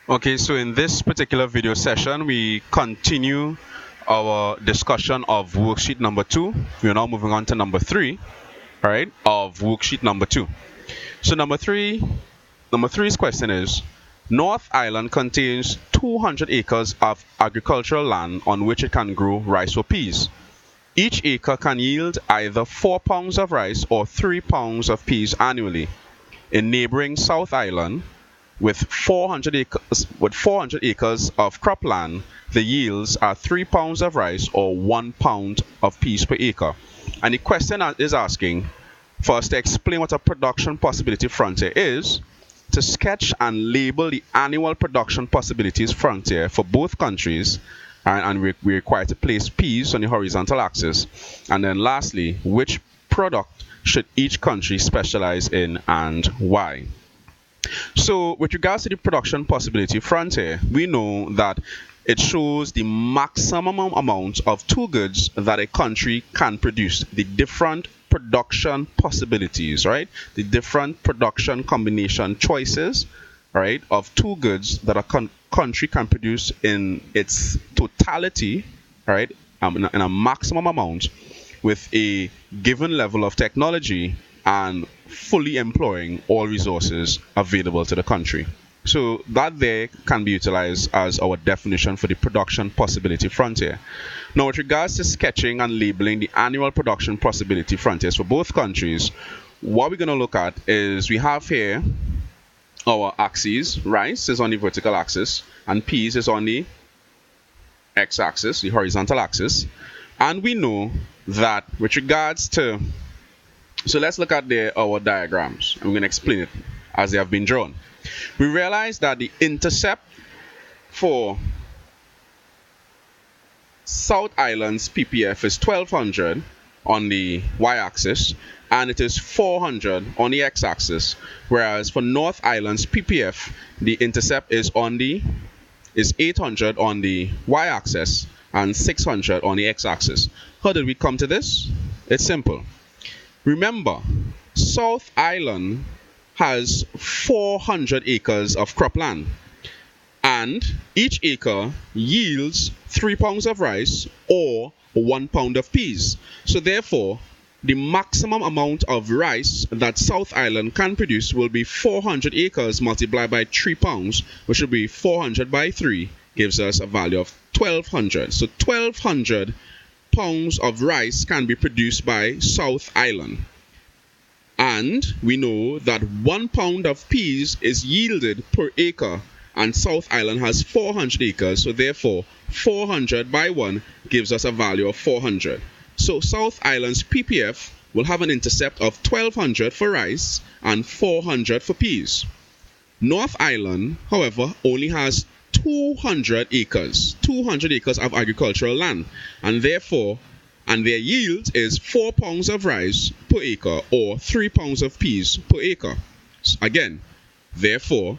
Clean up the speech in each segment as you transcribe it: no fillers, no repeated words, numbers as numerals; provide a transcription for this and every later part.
Okay, so in this particular video session, we continue our discussion of worksheet number 2. We're now moving on to number 3, right, of worksheet number 2. So number three's question is, North Island contains 200 acres of agricultural land on which it can grow rice or peas. Each acre can yield either 4 pounds of rice or 3 pounds of peas annually. In neighboring South Island, with 400 acres of cropland, the yields are 3 pounds of rice or 1 pound of peas per acre. And the question is asking for us to explain what a production possibility frontier is, to sketch and label the annual production possibilities frontier for both countries, and we're required to place peas on the horizontal axis. And then lastly, which product should each country specialize in and why? So with regards to the production possibility frontier, we know that it shows the maximum amount of two goods that a country can produce, the different production possibilities, right? The different production combination choices, right, of two goods that a country can produce in its totality, right, in a maximum amount with a given level of technology and fully employing all resources available to the country. So that there can be utilized as our definition for the production possibility frontier. Now, with regards to sketching and labeling the annual production possibility frontiers for both countries, what we're going to look at is we have here our axes. Rice is on the vertical axis and peas is on the x-axis, the horizontal axis. And we know that with regards to, so let's look at our diagrams. I'm going to explain it as they have been drawn. We realize that the intercept for South Island's PPF is 1200 on the y-axis and it is 400 on the x-axis, whereas for North Island's PPF the intercept is 800 on the y-axis and 600 on the x-axis. How did we come to this? It's simple. Remember, South Island has 400 acres of cropland, and each acre yields 3 pounds of rice or 1 pound of peas. So therefore, the maximum amount of rice that South Island can produce will be 400 acres multiplied by 3 pounds, which will be 400 by 3, gives us a value of 1200. So 1200 pounds of rice can be produced by South Island. And we know that 1 pound of peas is yielded per acre, and South Island has 400 acres, so therefore 400 by 1 gives us a value of 400. So South Island's PPF will have an intercept of 1200 for rice and 400 for peas. North Island, however, only has 200 acres of agricultural land, and therefore their yield is 4 pounds of rice per acre or 3 pounds of peas per acre. Again, therefore,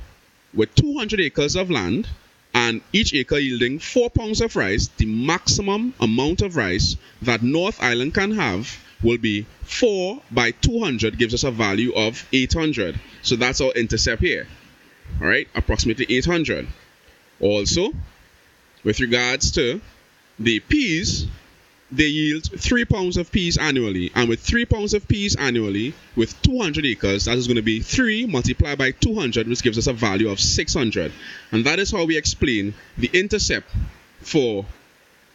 with 200 acres of land and each acre yielding 4 pounds of rice, the maximum amount of rice that North Island can have will be 4 by 200 gives us a value of 800. So that's our intercept here. All right, approximately 800. Also, with regards to the peas, they yield 3 pounds of peas annually, and with 3 pounds of peas annually with 200 acres, that is going to be 3 multiplied by 200, which gives us a value of 600. And that is how we explain the intercept for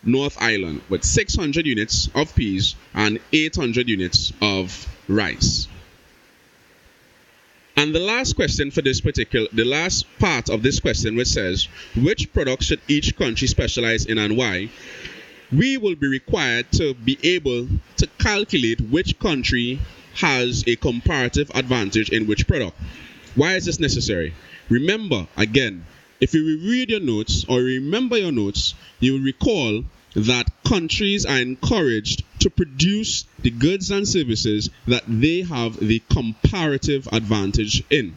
North Island with 600 units of peas and 800 units of rice. And the last question for the last part of this question, which says, which product should each country specialize in and why? We will be required to be able to calculate which country has a comparative advantage in which product. Why is this necessary? Remember, again, if you read your notes or remember your notes, you will recall that countries are encouraged to produce the goods and services that they have the comparative advantage in.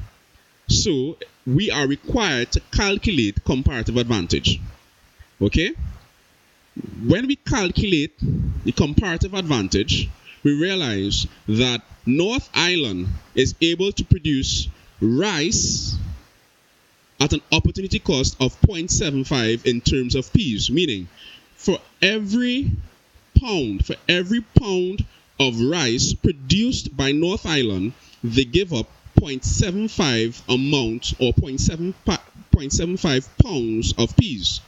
So, we are required to calculate comparative advantage. Okay? When we calculate the comparative advantage, we realize that North Island is able to produce rice at an opportunity cost of 0.75 in terms of peas, meaning for every pound of rice produced by North Island, they give up 0.75 amount or 0.75 pounds of peas.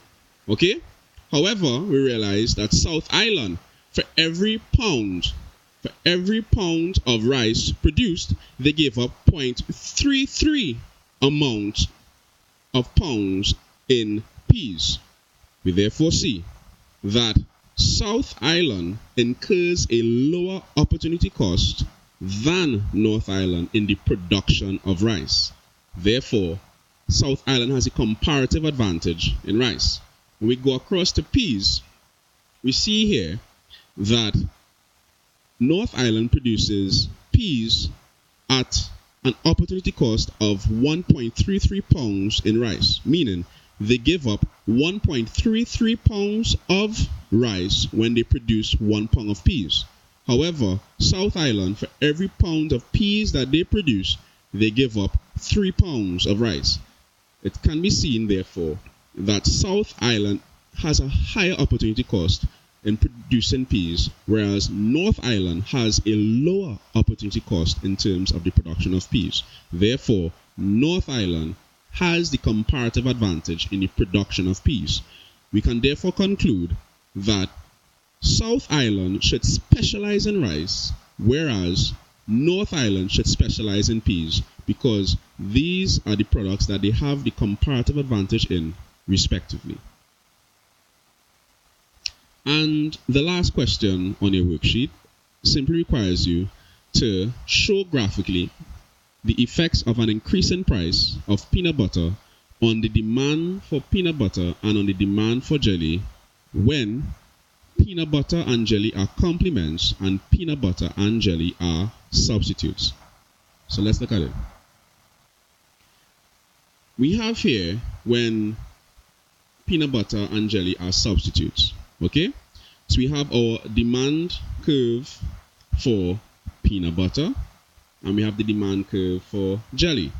Okay? However, we realize that South Island, for every pound of rice produced, they give up 0.33 amount of pounds in peas. We therefore see that South Island incurs a lower opportunity cost than North Island in the production of rice. Therefore, South Island has a comparative advantage in rice. When we go across to peas, we see here that North Island produces peas at an opportunity cost of 1.33 pounds in rice, meaning they give up 1.33 pounds of rice when they produce 1 pound of peas. However, South Island, for every pound of peas that they produce, they give up 3 pounds of rice. It can be seen, therefore, that South Island has a higher opportunity cost in producing peas, whereas North Island has a lower opportunity cost in terms of the production of peas. Therefore, North Island has the comparative advantage in the production of peas. We can therefore conclude that South Island should specialize in rice, whereas North Island should specialize in peas, because these are the products that they have the comparative advantage in, respectively. And the last question on your worksheet simply requires you to show graphically the effects of an increase in price of peanut butter on the demand for peanut butter and on the demand for jelly when peanut butter and jelly are complements and peanut butter and jelly are substitutes. So let's look at it. We have here when peanut butter and jelly are substitutes. Okay? So we have our demand curve for peanut butter and we have the demand curve for jelly.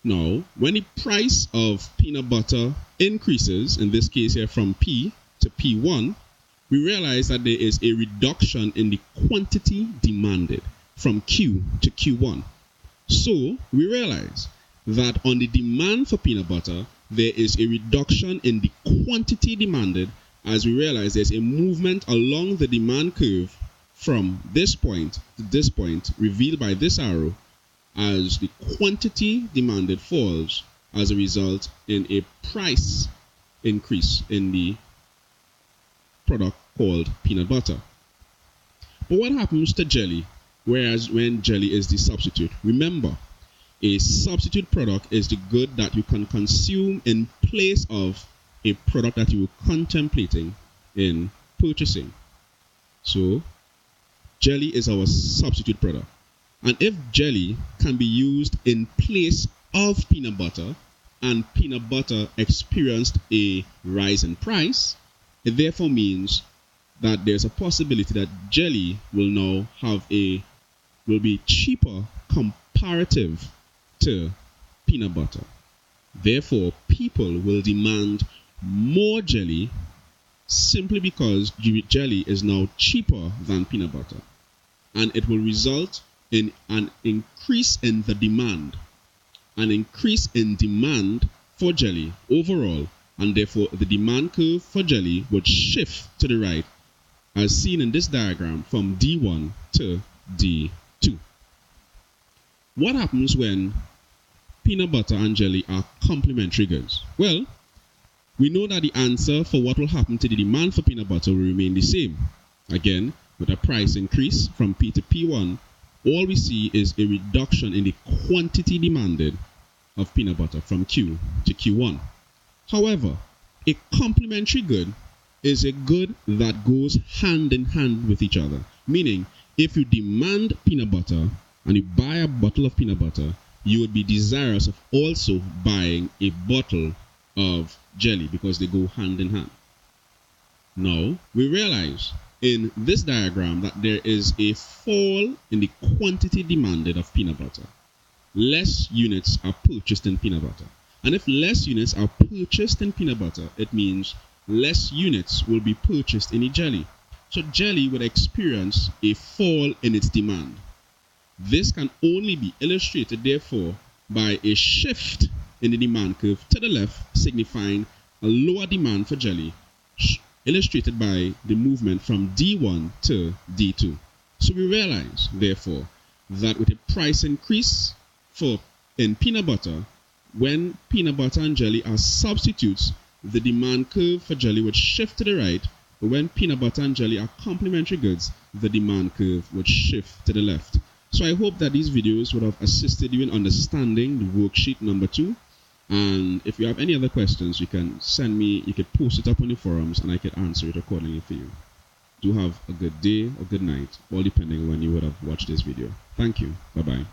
Now, when the price of peanut butter increases, in this case here from P to P1, we realize that there is a reduction in the quantity demanded from Q to Q1. So, we realize that on the demand for peanut butter, there is a reduction in the quantity demanded, as we realize there's a movement along the demand curve from this point to this point, revealed by this arrow, as the quantity demanded falls as a result in a price increase in the product called peanut butter. But what happens to jelly, whereas when jelly is the substitute? Remember, a substitute product is the good that you can consume in place of a product that you were contemplating in purchasing. So, jelly is our substitute product. And if jelly can be used in place of peanut butter, and peanut butter experienced a rise in price, it therefore means that there's a possibility that jelly will be cheaper comparative to peanut butter. Therefore, people will demand more jelly simply because jelly is now cheaper than peanut butter. And it will result in an increase in the demand. An increase in demand for jelly overall, and therefore the demand curve for jelly would shift to the right, as seen in this diagram, from D1 to D2. What happens when peanut butter and jelly are complementary goods? Well, we know that the answer for what will happen to the demand for peanut butter will remain the same. Again, with a price increase from P to P1, all we see is a reduction in the quantity demanded of peanut butter from Q to Q1. However, a complementary good is a good that goes hand in hand with each other. Meaning, if you demand peanut butter and you buy a bottle of peanut butter, you would be desirous of also buying a bottle of jelly because they go hand in hand. Now, we realize in this diagram that there is a fall in the quantity demanded of peanut butter. Less units are purchased in peanut butter. And if less units are purchased in peanut butter, it means less units will be purchased in the jelly. So jelly would experience a fall in its demand. This can only be illustrated, therefore, by a shift in the demand curve to the left, signifying a lower demand for jelly, illustrated by the movement from D1 to D2. So we realize, therefore, that with a price increase in peanut butter, when peanut butter and jelly are substitutes, the demand curve for jelly would shift to the right, but when peanut butter and jelly are complementary goods, the demand curve would shift to the left. So I hope that these videos would have assisted you in understanding the worksheet number 2. And if you have any other questions, you can send me, you could post it up on the forums and I could answer it accordingly for you. Do have a good day or good night, all depending on when you would have watched this video. Thank you. Bye-bye.